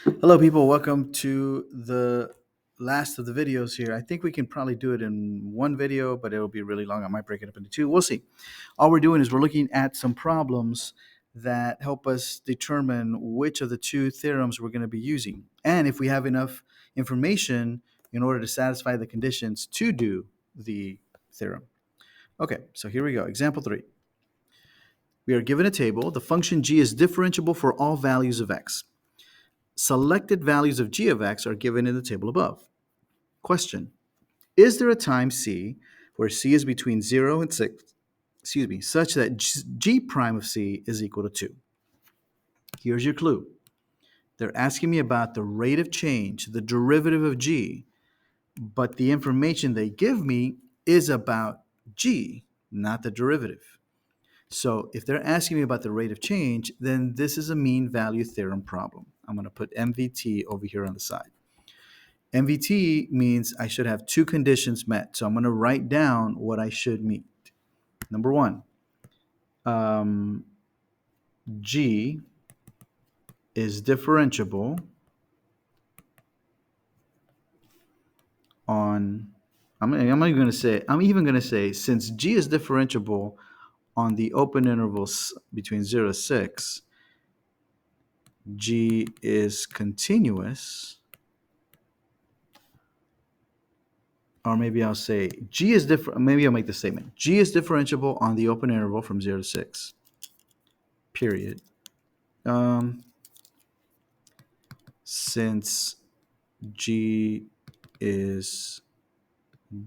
Hello, people. Welcome to the last of the videos here. I think we can probably do it in one video, but it'll be really long. I might break it up into two. We'll see. All we're doing is we're looking at some problems that help us determine which of the two theorems we're going to be using, and if we have enough information in order to satisfy the conditions to do the theorem. Okay, so here we go. Example 3. We are given a table. The function g is differentiable for all values of x. Selected values of g of x are given in the table above. Question: is there a time c where c is between 0 and 6, such that g prime of c is equal to 2? Here's your clue. They're asking me about the rate of change, the derivative of g, but the information they give me is about g, not the derivative. So if they're asking me about the rate of change, then this is a mean value theorem problem. I'm going to put MVT over here on the side. MVT means I should have two conditions met. So I'm going to write down what I should meet. Number one, G is differentiable on, I'm even going to say, since G is differentiable on the open intervals between 0 to 6, G is continuous. Or maybe I'll say G is different. Maybe I'll make the statement. G is differentiable on the open interval from 0 to 6, period. Since G is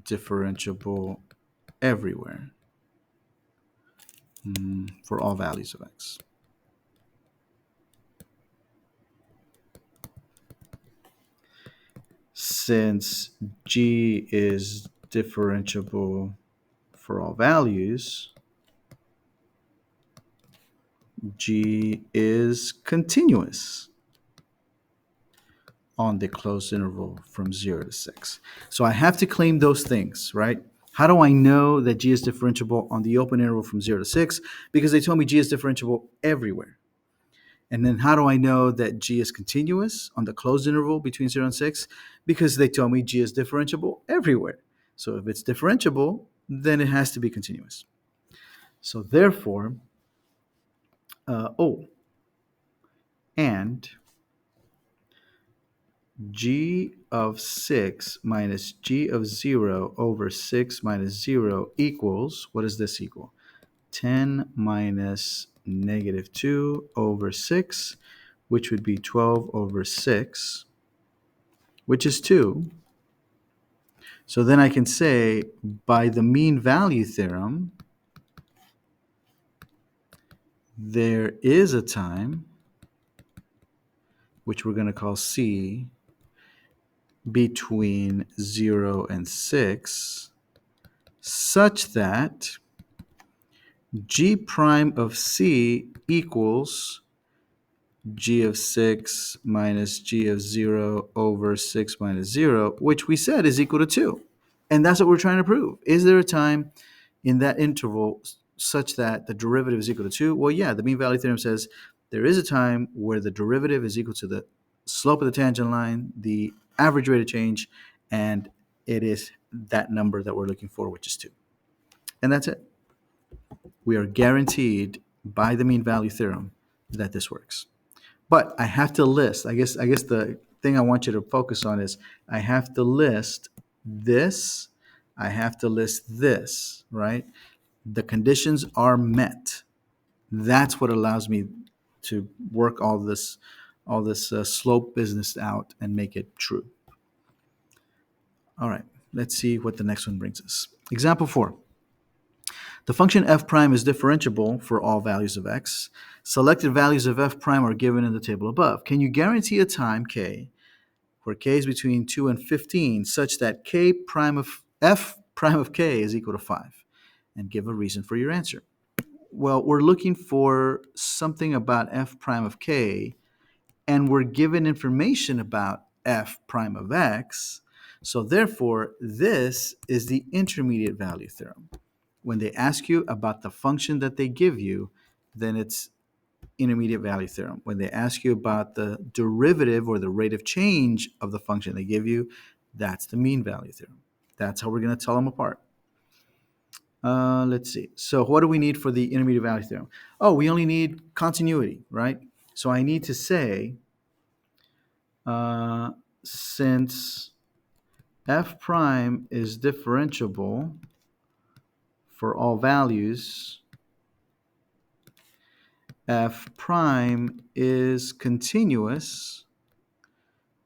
differentiable everywhere for all values of x. Since G is differentiable for all values, G is continuous on the closed interval from 0 to 6. So I have to claim those things, right? How do I know that G is differentiable on the open interval from 0 to 6? Because they told me G is differentiable everywhere. And then how do I know that G is continuous on the closed interval between 0 and 6? Because they told me G is differentiable everywhere. So if it's differentiable, then it has to be continuous. So therefore, and G of 6 minus G of 0 over 6 minus 0 equals, what does this equal? 10 minus negative 2 over 6, which would be 12 over 6, which is 2. So then I can say, by the mean value theorem, there is a time, which we're going to call C, between 0 and 6, such that G prime of C equals G of 6 minus G of 0 over 6 minus 0, which we said is equal to 2. And that's what we're trying to prove. Is there a time in that interval such that the derivative is equal to 2? Well, yeah, the mean value theorem says there is a time where the derivative is equal to the slope of the tangent line, the average rate of change, and it is that number that we're looking for, which is 2. And that's it. We are guaranteed by the mean value theorem that this works. But I have to list, I guess the thing I want you to focus on is I have to list this, I have to list this, right? The conditions are met. That's what allows me to work all this slope business out and make it true. All right, let's see what the next one brings us. Example 4. The function f prime is differentiable for all values of x. Selected values of f prime are given in the table above. Can you guarantee a time k where k is between 2 and 15 such that k prime of f prime of k is equal to 5? And give a reason for your answer. Well, we're looking for something about f prime of k, and we're given information about f prime of x. So therefore, this is the intermediate value theorem. When they ask you about the function that they give you, then it's intermediate value theorem. When they ask you about the derivative or the rate of change of the function they give you, that's the mean value theorem. That's how we're going to tell them apart. Let's see. So what do we need for the intermediate value theorem? Oh, we only need continuity, right? So I need to say, since f prime is differentiable for all values, f prime is continuous.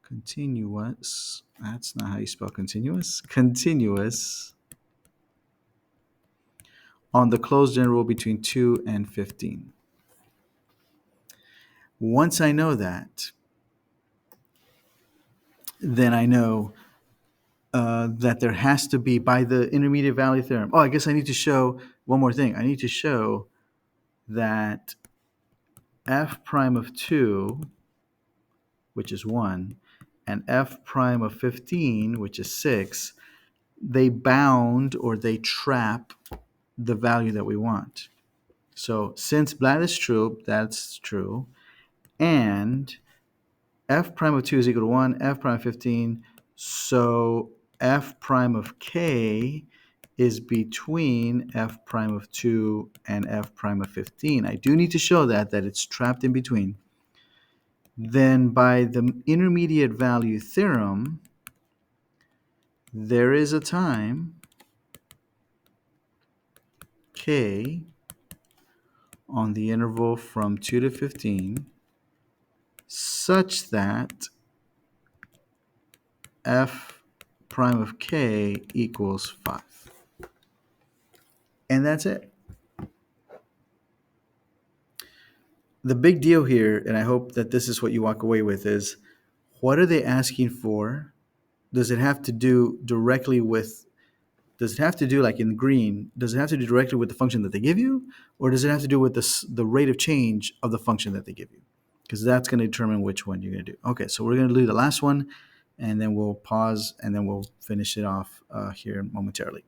Continuous. That's not how you spell continuous. Continuous on the closed interval between 2 and 15. Once I know that, then I know that there has to be, by the intermediate value theorem. Oh, I guess I need to show one more thing. I need to show that f prime of 2, which is 1, and f prime of 15, which is 6, they bound or they trap the value that we want. So since that is true, that's true. And f prime of 2 is equal to 1, f prime of 15. So f prime of k is between f prime of 2 and f prime of 15. I do need to show that it's trapped in between. Then by the intermediate value theorem, there is a time k on the interval from 2 to 15 such that f prime of k equals 5. And that's it. The big deal here, and I hope that this is what you walk away with, is what are they asking for? Does it have to do directly with, does it have to do like in green, does it have to do directly with the function that they give you? Or does it have to do with the rate of change of the function that they give you? Because that's going to determine which one you're going to do. Okay, so we're going to do the last one, and then we'll pause, and then we'll finish it off here momentarily.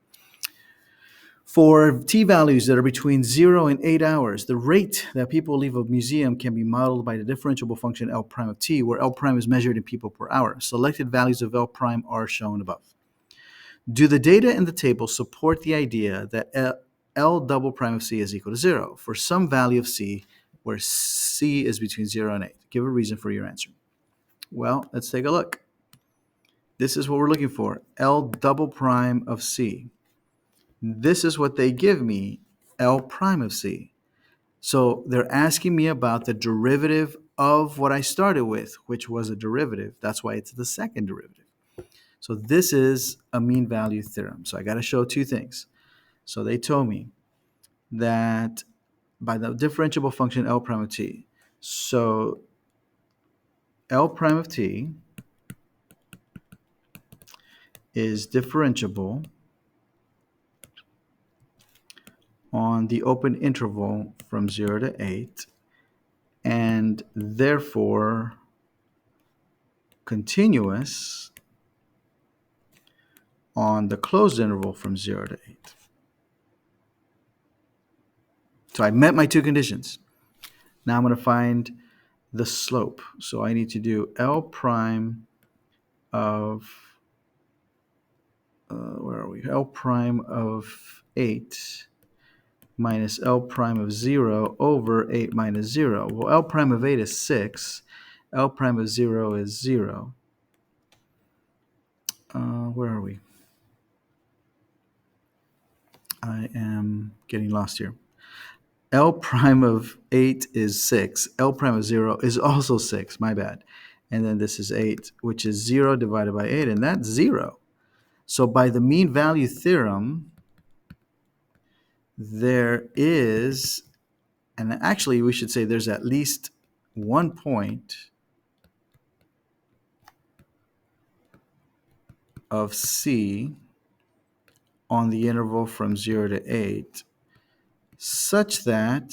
For t-values that are between 0 and 8 hours, the rate that people leave a museum can be modeled by the differentiable function L prime of t, where L prime is measured in people per hour. Selected values of L prime are shown above. Do the data in the table support the idea that L double prime of c is equal to 0 for some value of c where c is between 0 and 8? Give a reason for your answer. Well, let's take a look. This is what we're looking for, L double prime of c. This is what they give me, L prime of c. So they're asking me about the derivative of what I started with, which was a derivative. That's why it's the second derivative. So this is a mean value theorem. So I got to show two things. So they told me that by the differentiable function L prime of t, so L prime of t is differentiable on the open interval from 0 to 8, and therefore continuous on the closed interval from 0 to 8. So I met my two conditions. Now I'm going to find the slope. So I need to do L prime of, where are we? L prime of 8 minus L prime of 0 over 8 minus 0. Well, L prime of 8 is 6. L prime of 0 is 0. Where are we? I am getting lost here. L prime of 8 is 6. L prime of 0 is also 6. My bad. And then this is 8, which is 0 divided by 8, and that's 0. So by the mean value theorem, there is, and actually we should say there's at least one point of C on the interval from 0 to 8 such that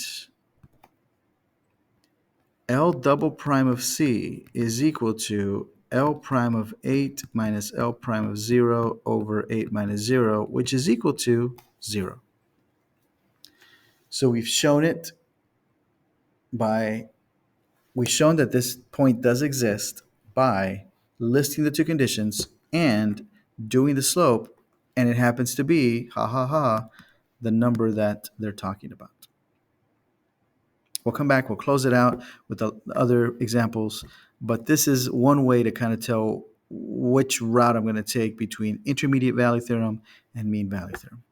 L double prime of C is equal to L prime of 8 minus L prime of 0 over 8 minus 0, which is equal to 0. So we've shown it by we've shown that this point does exist by listing the two conditions and doing the slope, and it happens to be, ha ha ha, the number that they're talking about. We'll come back, we'll close it out with the other examples, but this is one way to kind of tell which route I'm going to take between intermediate value theorem and mean value theorem.